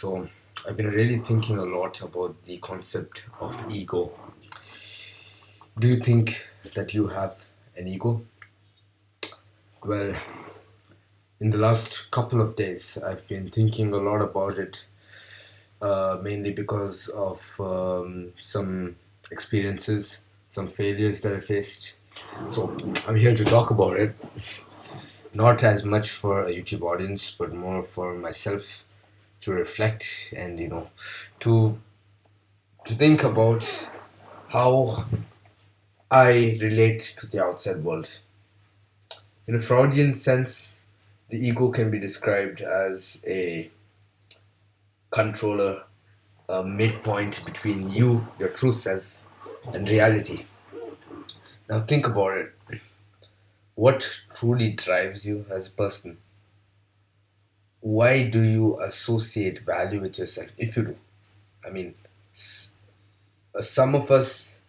So I've been really thinking a lot about the concept of ego. Do you think that you have an ego? Well, in the last couple of days, I've been thinking a lot about it, mainly because of some experiences, some failures that I faced. So I'm here to talk about it, not as much for a YouTube audience, but more for myself to reflect and to think about how I relate to the outside world. In a Freudian sense, the ego can be described as a controller, a midpoint between you, your true self, and reality. Now think about it. What truly drives you as a person? Why do you associate value with yourself? If you do, I mean, s- some of us,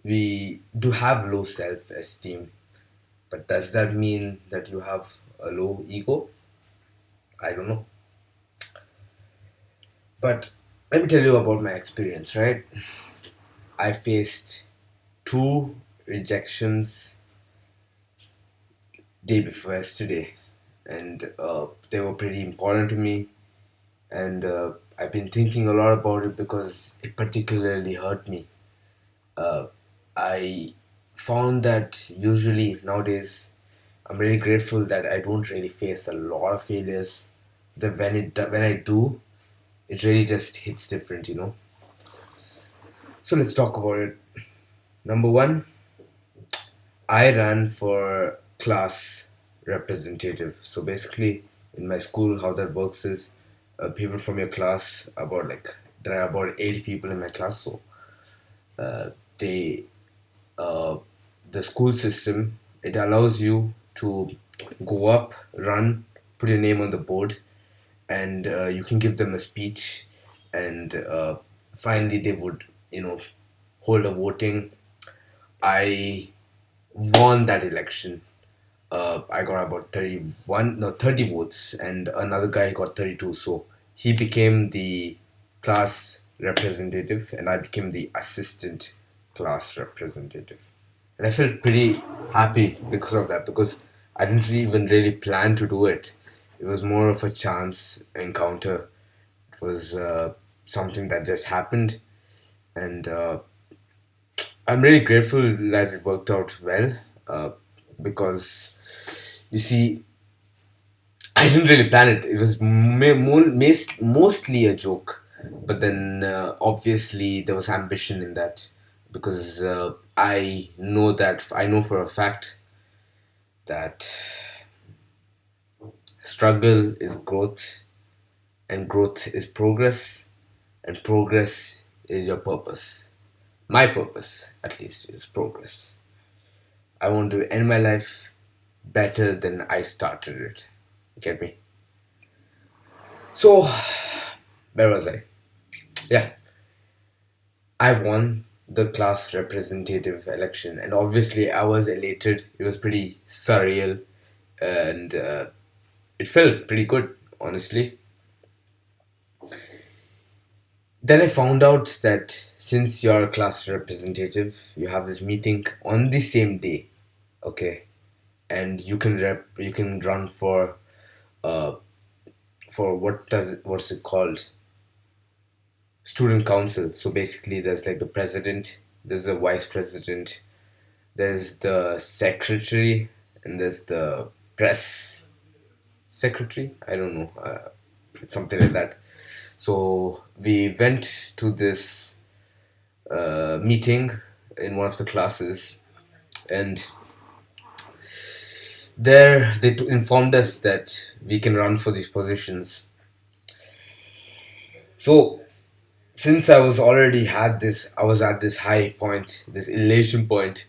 we do have low self-esteem, but does that mean that you have a low ego? I don't know. But let me tell you about my experience, right? I faced two rejections day before yesterday, and they were pretty important to me. And I've been thinking a lot about it because it particularly hurt me. Uh, I found that usually nowadays I'm really grateful that I don't really face a lot of failures. That when I do, it really just hits different. So let's talk about it. Number one, I ran for class representative. So basically, in my school, how that works is people from your class, there are about 8 people in my class. So they, uh, the school system, it allows you to go up, run, put your name on the board, and you can give them a speech. And finally, they would, hold a voting. I won that election. I got about 31, no, 30 votes, and another guy got 32. So he became the class representative, and I became the assistant class representative. And I felt pretty happy because of that, because I didn't even really plan to do it. It was more of a chance encounter. It was something that just happened, and I'm really grateful that it worked out well, uh, because you see, I didn't really plan it. It was mostly a joke, but then obviously there was ambition in that, because I know for a fact that struggle is growth, and growth is progress, and progress is your purpose. My purpose, at least, is progress. I want to end my life better than I started it. Get me? So, where was I? Yeah, I won the class representative election, and obviously I was elated. It was pretty surreal, and it felt pretty good, honestly. Then I found out that since you're a class representative, you have this meeting on the same day, okay, and you can run uh for what's it called, student council. So basically, there's like the president, there's the vice president, there's the secretary, and there's the press secretary. I don't know, it's something like that. So we went to this meeting in one of the classes, and there they informed us that we can run for these positions. So since I was at this high point, this elation point,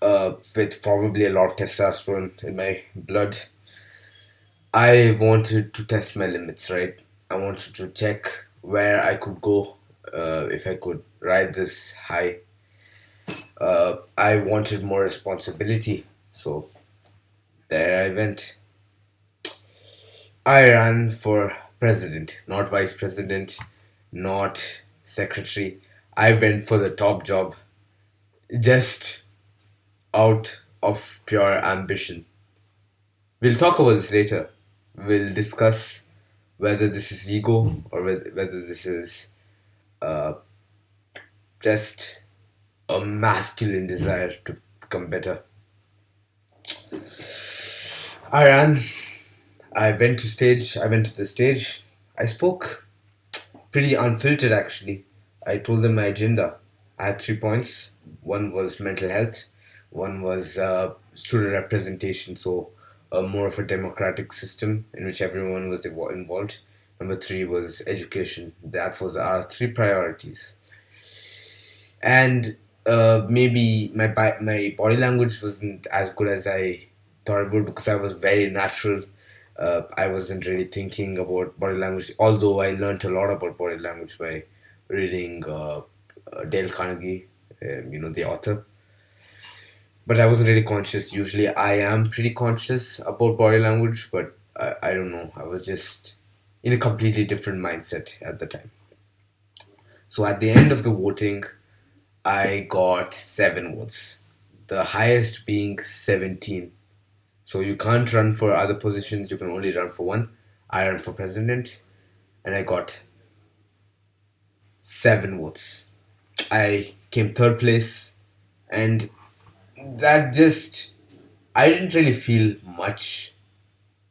with probably a lot of testosterone in my blood. I wanted to test my limits, right? I wanted to check where I could go, if I could ride this high. I wanted more responsibility, so there I went. I ran for president, not vice president, not secretary. I went for the top job just out of pure ambition. We'll talk about this later. We'll discuss whether this is ego or whether this is just a masculine desire to become better. I ran. I went to the stage. I spoke pretty unfiltered actually. I told them my agenda. I had 3 points. One was mental health, one was student representation, so more of a democratic system in which everyone was involved. Number three was education. That was our three priorities. And maybe my body language wasn't as good as I thought it would because I was very natural. I wasn't really thinking about body language, although I learned a lot about body language by reading Dale Carnegie, the author. But I wasn't really conscious. Usually, I am pretty conscious about body language, but I don't know. I was just in a completely different mindset at the time. So at the end of the voting, I got 7 votes, the highest being 17. So you can't run for other positions, you can only run for one. I ran for president and I got 7 votes. I came third place, and that just, I didn't really feel much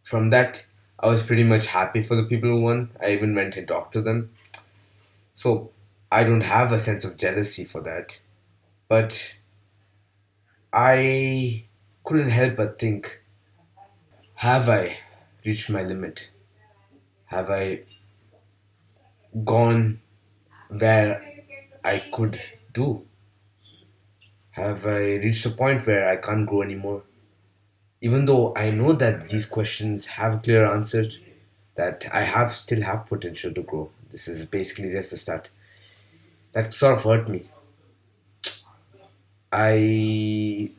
from that. I was pretty much happy for the people who won. I even went and talked to them. So I don't have a sense of jealousy for that. But I couldn't help but think, have I reached my limit? Have I gone where I could do? Have I reached a point where I can't grow anymore? Even though I know that these questions have clear answers, that I have still have potential to grow. This is basically just the start. That sort of hurt me. I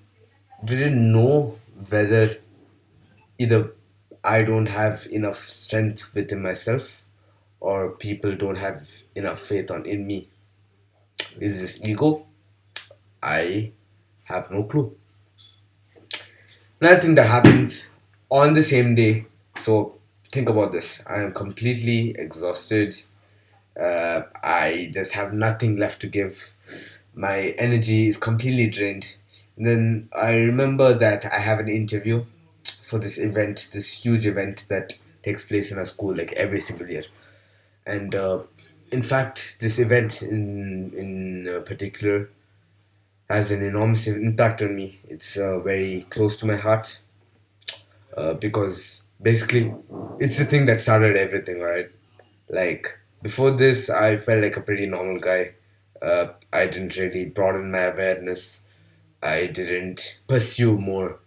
didn't know whether either I don't have enough strength within myself or people don't have enough faith in me. Is this ego? I have no clue. Another thing that happens on the same day. So think about this. I am completely exhausted. I just have nothing left to give. My energy is completely drained. And then I remember that I have an interview for this event, this huge event that takes place in our school like every single year. And in fact, this event in particular has an enormous impact on me. It's very close to my heart because basically it's the thing that started everything, right? Like before this, I felt like a pretty normal guy. I didn't really broaden my awareness. I didn't pursue more.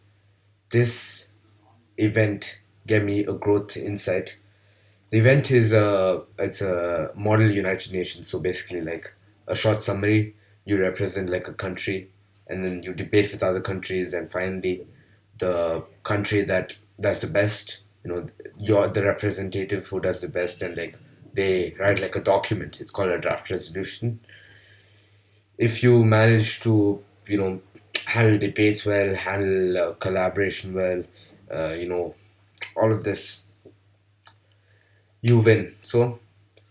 This event gave me a growth insight. The event is a model United Nations. So basically, like a short summary, you represent like a country, and then you debate with other countries, and finally, the country that does the best, you're the representative who does the best, and like they write like a document. It's called a draft resolution. If you manage to, handle debates well, handle collaboration well, all of this, you win. So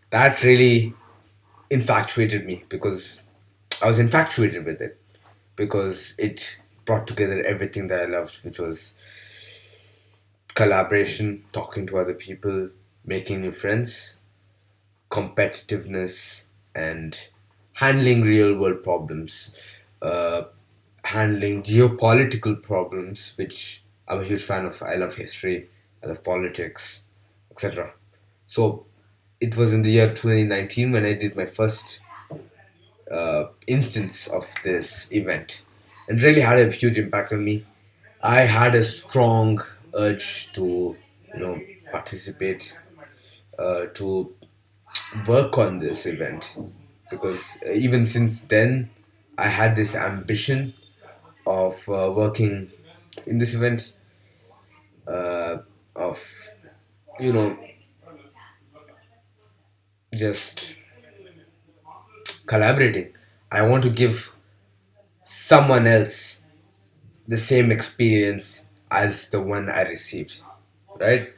that really infatuated me because I was infatuated with it because it brought together everything that I loved, which was collaboration, talking to other people, making new friends, competitiveness, and handling real world problems, uh, handling geopolitical problems, which I'm a huge fan of. I love history, I love politics, etc. So it was in the year 2019 when I did my first instance of this event and really had a huge impact on me. I had a strong urge to, participate, to work on this event because even since then, I had this ambition of working in this event, of, you know, just collaborating. I want to give someone else the same experience as the one I received, right?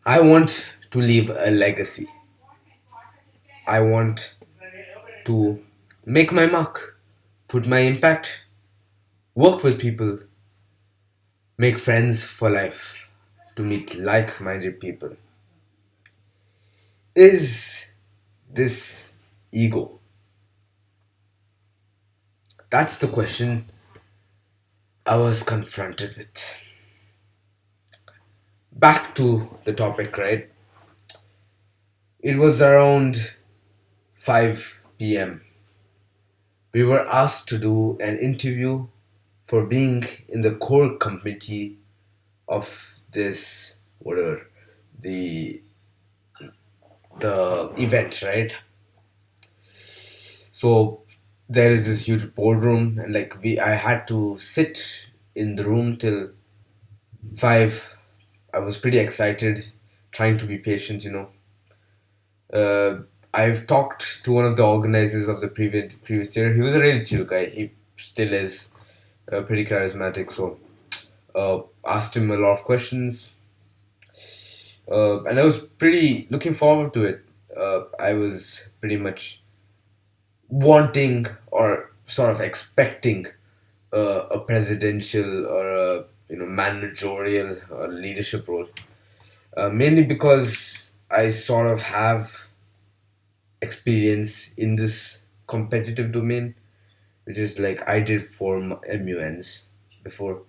I want to leave a legacy. I want to make my mark, put my impact, work with people, make friends for life, to meet like minded people. Is this ego? That's the question I was confronted with. Back to the topic, right? It was around 5 p.m. We were asked to do an interview for being in the core committee of this, whatever, the the event, right? So there is this huge boardroom, and like I had to sit in the room till 5. I was pretty excited, trying to be patient. Uh, I've talked to one of the organizers of the previous year. He was a really chill guy. He still is pretty charismatic. So asked him a lot of questions, and I was pretty looking forward to it. I was pretty much wanting or sort of expecting a presidential or a managerial or leadership role, mainly because I sort of have experience in this competitive domain, which is like I did 4 MUNs before,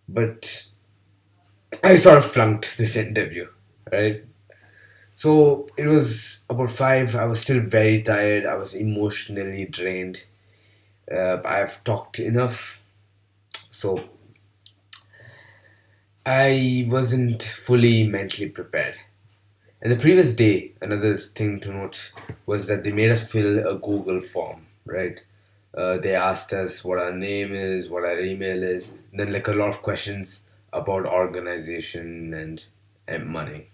but I sort of flunked this interview, right? So it was about 5. I was still very tired. I was emotionally drained. I've talked enough, so I wasn't fully mentally prepared. And the previous day, another thing to note was that they made us fill a Google form, right? They asked us what our name is, what our email is, and then like a lot of questions about organization and money,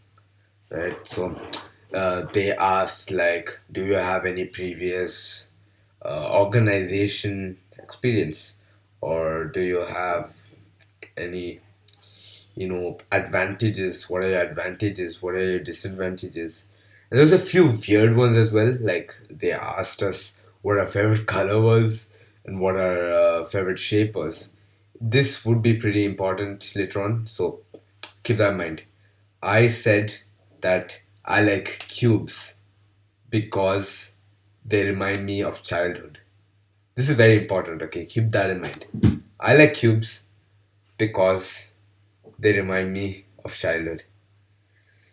right? So they asked like, do you have any previous organization experience, or do you have any advantages? What are your advantages? What are your disadvantages? And there's a few weird ones as well. Like they asked us what our favorite color was and what our favorite shape was. This would be pretty important later on, so keep that in mind. I said that I like cubes because they remind me of childhood. This is very important, okay? Keep that in mind. I like cubes because they remind me of childhood.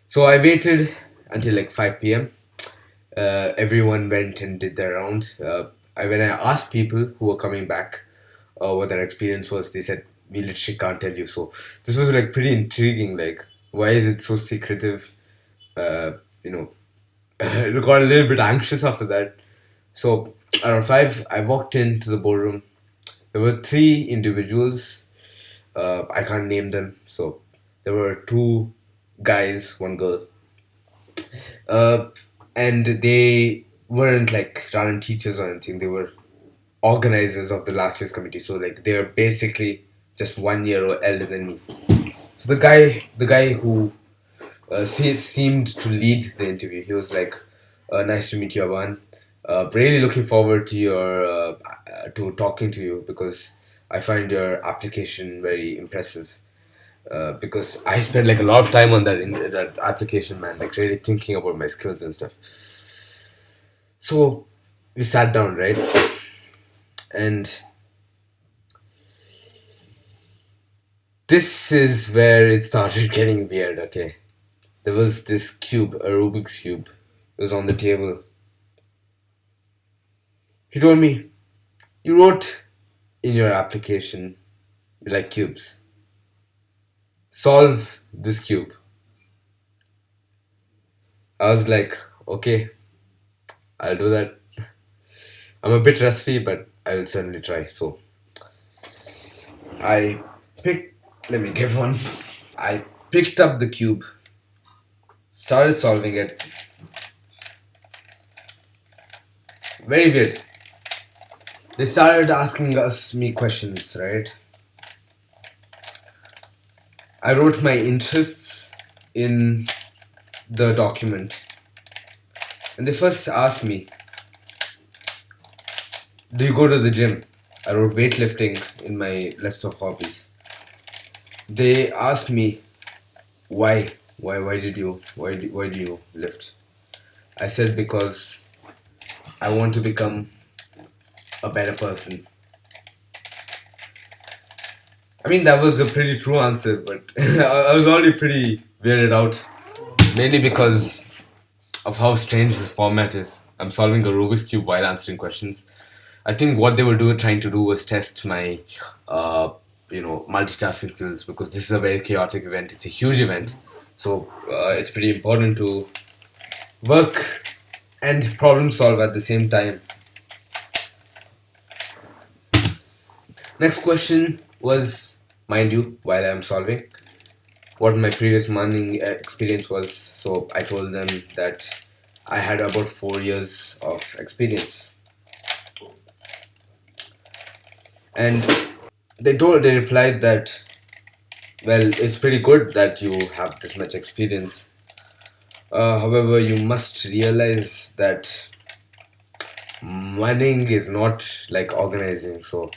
So I waited until like 5 p.m. Everyone went and did their round. When I asked people who were coming back what their experience was, they said, we literally can't tell you. So this was like pretty intriguing. Like, why is it so secretive? Uh, you know, got a little bit anxious after that. So around 5, I walked into the boardroom. There were 3 individuals. I can't name them. So there were 2 guys, 1 girl, uh, and they weren't like random teachers or anything. They were organizers of the last year's committee. So like they were basically just 1 year elder than me. So the guy who seemed to lead the interview, he was like, "Nice to meet you, Avan. Really looking forward to your to talking to you because I find your application very impressive." Because I spent like a lot of time on that application, man. Like really thinking about my skills and stuff. So we sat down, right? And this is where it started getting weird. Okay, there was this cube, a Rubik's cube. It was on the table. He told me, "You wrote in your application you like cubes. Solve this cube." I was like, "Okay, I'll do that." I'm a bit rusty, but I will certainly try. So I picked. Let me get one. I picked up the cube Started solving it. Very weird. They started asking me questions, right? I wrote my interests in the document, and they first asked me, "Do you go to the gym?" I wrote weightlifting in my list of hobbies. They asked me, "Why? Why do you lift?" I said, "Because I want to become a better person." I mean, that was a pretty true answer, but I was already pretty weirded out. Mainly because of how strange this format is. I'm solving a Rubik's Cube while answering questions. I think what they were trying to do was test my, uh, multitasking skills, because this is a very chaotic event. It's a huge event, so it's pretty important to work and problem solve at the same time. Next question was, mind you, while I'm solving, what my previous mining experience was. So I told them that I had about 4 years of experience, and they replied that, well, it's pretty good that you have this much experience. However, you must realize that mining is not like organizing. So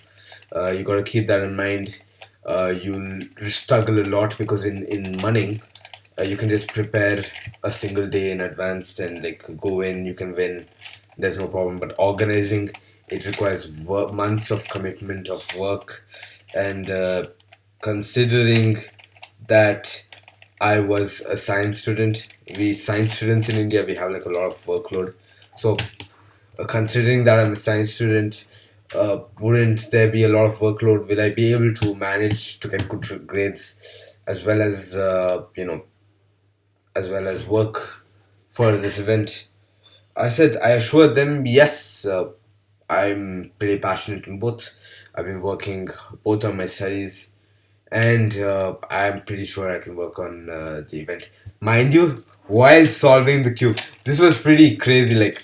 you gotta keep that in mind. You'll struggle a lot because in mining, you can just prepare a single day in advance and like go in. You can win. There's no problem. But organizing, it requires months of commitment of work, and considering that I was a science student. We science students in India, we have like a lot of workload. So, considering that I'm a science student, wouldn't there be a lot of workload? Will I be able to manage to get good grades, as well as as well as work for this event? I assured them, yes, I'm pretty passionate in both. I've been working both on my studies, and I'm pretty sure I can work on the event. Mind you, while solving the cube, this was pretty crazy. Like,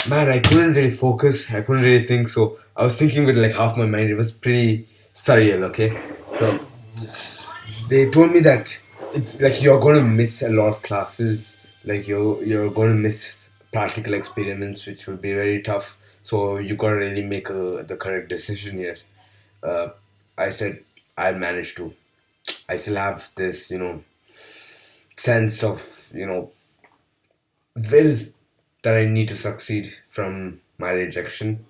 man, I couldn't really focus. I couldn't really think. So I was thinking with like half my mind. It was pretty surreal. Okay, so they told me that it's like you're going to miss a lot of classes. Like you're going to miss practical experiments, which will be very tough. So you gotta really make the correct decision here. Uh, I said I'll manage to. I still have this, sense of, will that I need to succeed from my rejection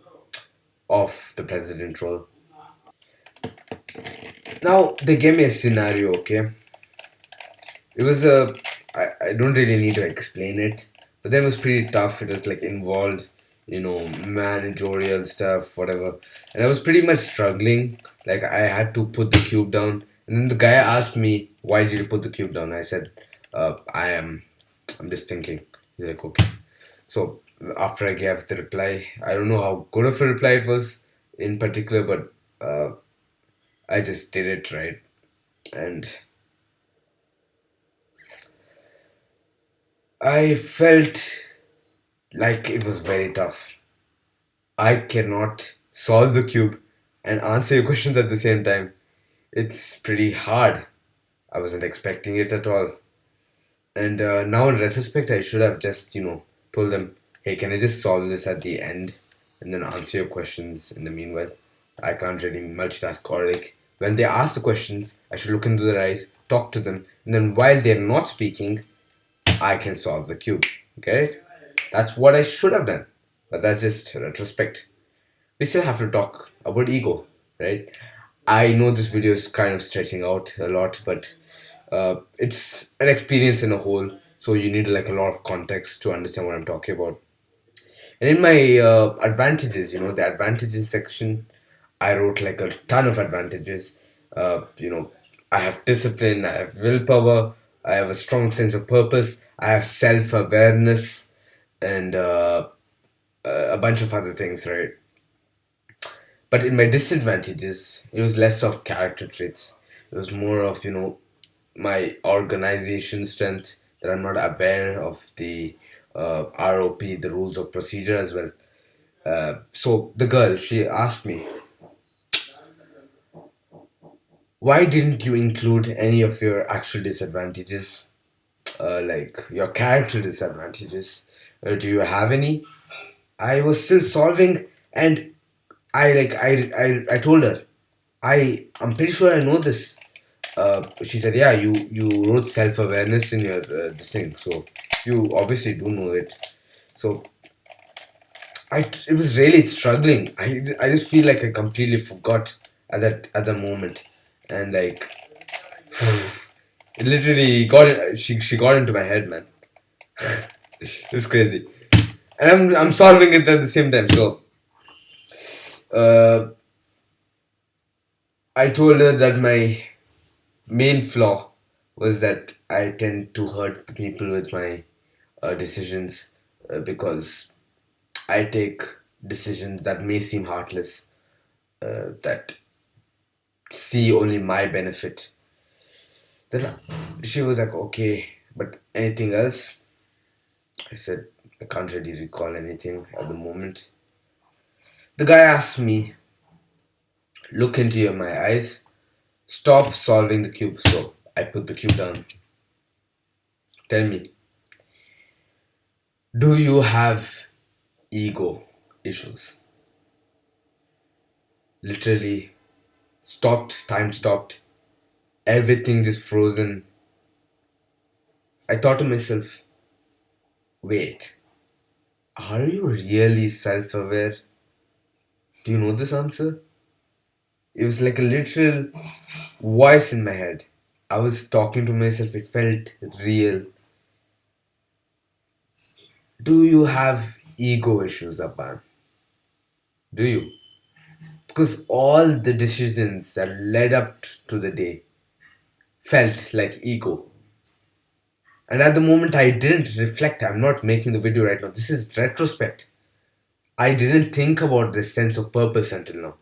of the president role. Now, they gave me a scenario, okay? It was I don't really need to explain it, but that was pretty tough. It was like involved, managerial stuff, whatever. And I was pretty much struggling. Like, I had to put the cube down. And then the guy asked me, "Why did you put the cube down?" I said, I'm just thinking." He's like, "Okay." So after I gave the reply, I don't know how good of a reply it was in particular, but I just did it right. And I felt like it was very tough. I cannot solve the cube and answer your questions at the same time. It's pretty hard. I wasn't expecting it at all. And now, in retrospect, I should have just, told them, "Hey, can I just solve this at the end and then answer your questions in the meanwhile?" I can't really multitask, or like when they ask the questions, I should look into their eyes, talk to them, and then while they're not speaking, I can solve the cube. Okay? That's what I should have done. But that's just retrospect. We still have to talk about ego, right? I know this video is kind of stretching out a lot, but it's an experience in a whole, so you need like a lot of context to understand what I'm talking about. And in my advantages, the advantages section, I wrote like a ton of advantages. I have discipline, I have willpower, I have a strong sense of purpose, I have self awareness, and a bunch of other things, right? But in my disadvantages, it was less of character traits. It was more of, my organization strength, that I'm not aware of the ROP, the rules of procedure as well. So the girl, she asked me, why didn't you include any of your actual disadvantages, like your character disadvantages? Do you have any? I was still solving, and I told her, I'm pretty sure I know this. She said, yeah, you wrote self awareness in your this thing, so you obviously do know it. So it was really struggling. I just feel like I completely forgot at the moment, and like it literally she got into my head, man. It was crazy, and I'm solving it at the same time. So uh, I told her that my main flaw was that I tend to hurt people with my decisions, because I take decisions that may seem heartless, that see only my benefit. Then she was like, okay, but anything else? I said, I can't really recall anything at the moment. The guy asked me, look into my eyes, stop solving the cube. So I put the cube down. Tell me, do you have ego issues? Literally stopped, time stopped, everything just frozen. I thought to myself, wait, are you really self aware? Do you know this answer? It was like a literal voice in my head. I was talking to myself, it felt real. Do you have ego issues, Abban? Do you? Because all the decisions that led up to the day felt like ego. And at the moment, I didn't reflect. I'm not making the video right now. This is retrospect. I didn't think about this sense of purpose until now.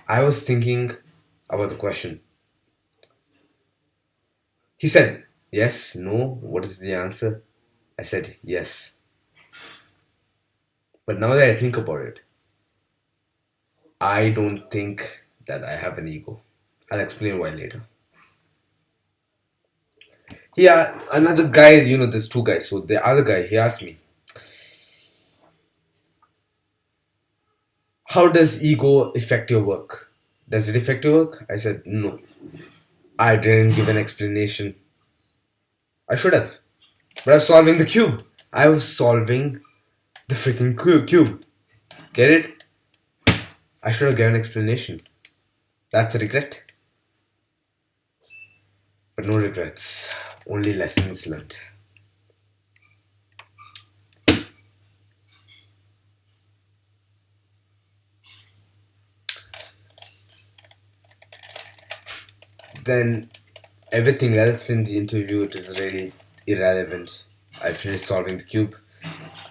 I was thinking about the question. He said, yes, no, what is the answer? I said, yes. But now that I think about it, I don't think that I have an ego. I'll explain why later. Yeah, another guy, there's two guys. So the other guy, he asked me, how does ego affect your work? Does it affect your work? I said, no. I didn't give an explanation. I should have. But I was solving the cube. I was solving the freaking cube. Get it? I should have given an explanation. That's a regret. But no regrets. Only lessons learned. Then everything else in the interview, it is really irrelevant. I finished solving the cube.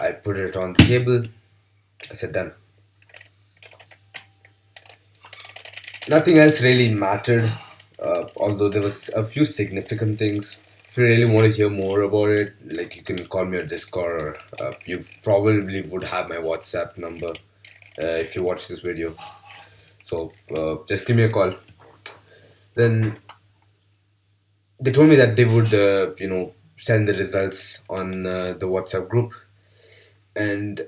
I put it on the table. I said done. Nothing else really mattered, although there was a few significant things. If you really want to hear more about it, like you can call me on Discord, or you probably would have my WhatsApp number if you watch this video. So just give me a call. Then they told me that they would, send the results on the WhatsApp group, and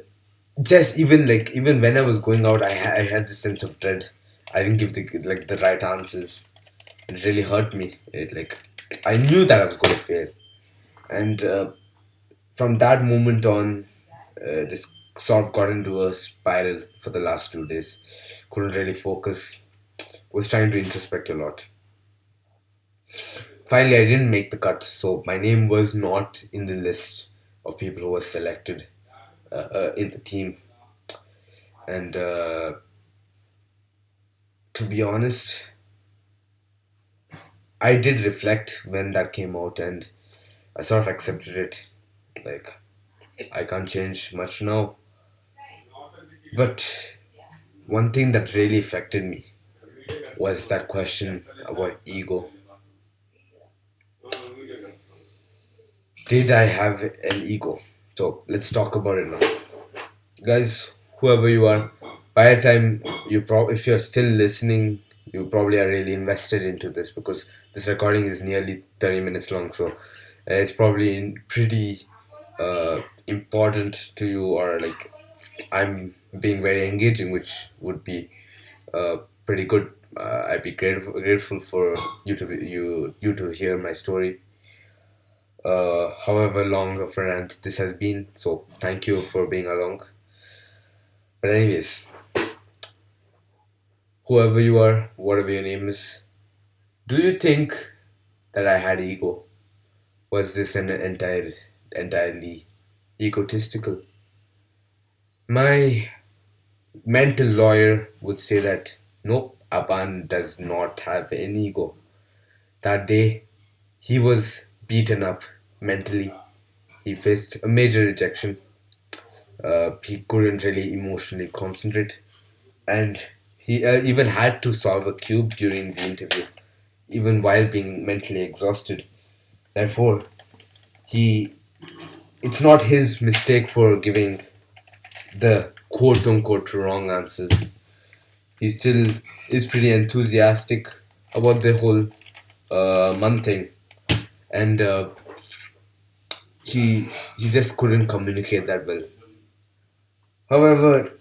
just even when I was going out, I had this sense of dread. I didn't give the right answers. It really hurt me. I knew that I was going to fail, and from that moment on, this sort of got into a spiral for the last 2 days. Couldn't really focus. Was trying to introspect a lot. Finally, I didn't make the cut, so my name was not in the list of people who were selected in the team. And to be honest, I did reflect when that came out, and I sort of accepted it. Like, I can't change much now. But one thing that really affected me was that question about ego. Did I have an ego? So let's talk about it now. Guys, whoever you are, by the time if you're still listening, you probably are really invested into this because this recording is nearly 30 minutes long. So it's probably pretty important to you, or like I'm being very engaging, which would be pretty good. I'd be grateful for you to hear my story, however long of a rant this has been. So thank you for being along. But anyways, whoever you are, whatever your name is, do you think that I had ego? Was this entirely egotistical? My mental lawyer would say that nope, Aban does not have an ego. That day, he was beaten up mentally. He faced a major rejection. He couldn't really emotionally concentrate, and he even had to solve a cube during the interview, even while being mentally exhausted. Therefore, he it's not his mistake for giving the quote unquote wrong answers. He still is pretty enthusiastic about the whole month thing, and he he just couldn't communicate that well. However,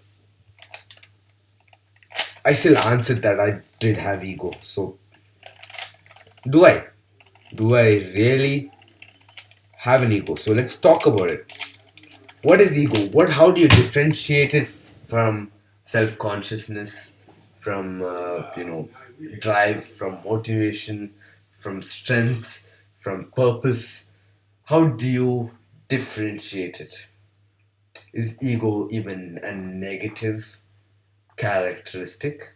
I still answered that I did have ego. So, do I? Do I really have an ego? So let's talk about it. What is ego? How do you differentiate it from self consciousness, from drive, from motivation, from strength, from purpose? How do you differentiate it? Is ego even a negative characteristic?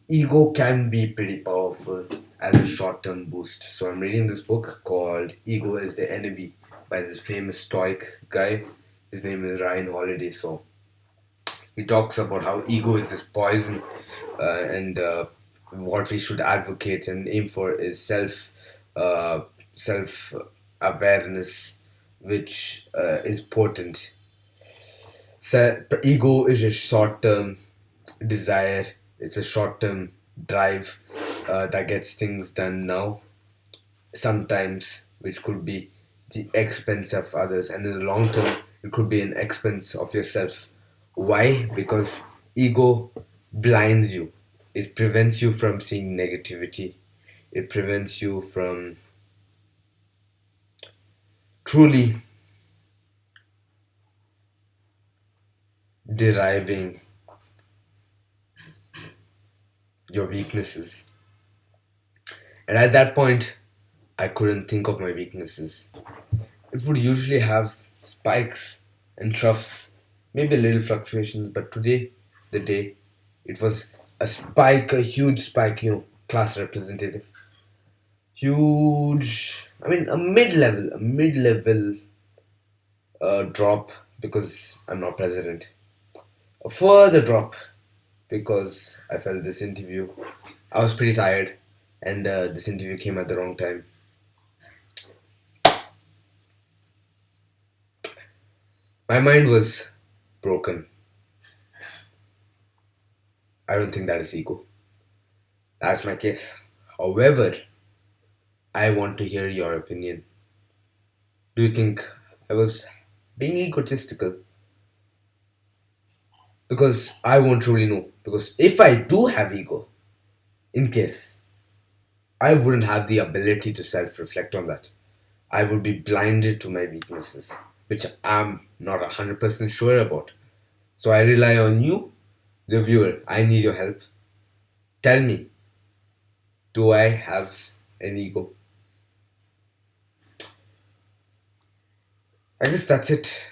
Ego can be pretty powerful as a short term boost. So, I'm reading this book called Ego is the Enemy by this famous Stoic guy. His name is Ryan Holiday. So, he talks about how ego is this poison, and what we should advocate and aim for is uh, self awareness, which is potent. So, ego is a short term desire. It's a short term drive that gets things done now, sometimes, which could be the expense of others, and in the long term, it could be an expense of yourself. Why? Because ego blinds you. It prevents you from seeing negativity. It prevents you from truly deriving your weaknesses. And at that point, I couldn't think of my weaknesses. It would usually have spikes and troughs, maybe little fluctuations, but today, the day, it was a spike, a huge spike, class representative. Huge, I mean, a mid level drop because I'm not president. A further drop because I felt this interview. I was pretty tired, and this interview came at the wrong time. My mind was broken. I don't think that is ego. That's my case. However, I want to hear your opinion. Do you think I was being egotistical? Because I won't truly know. Because if I do have ego, in case, I wouldn't have the ability to self reflect on that. I would be blinded to my weaknesses, which I'm not 100% sure about. So I rely on you, the viewer. I need your help. Tell me, do I have an ego? I guess that's it.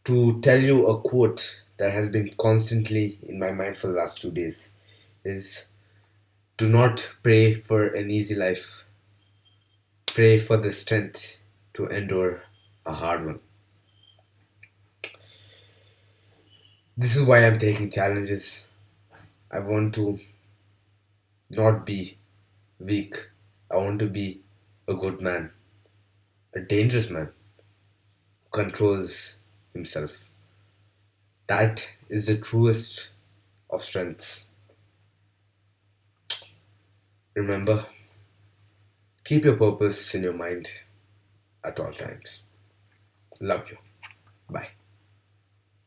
To tell you a quote that has been constantly in my mind for the last 2 days is, do not pray for an easy life. Pray for the strength to endure a hard one. This is why I'm taking challenges. I want to not be weak. I want to be a good man, a dangerous man who controls himself. That is the truest of strengths. Remember, keep your purpose in your mind at all times. Love you. Bye.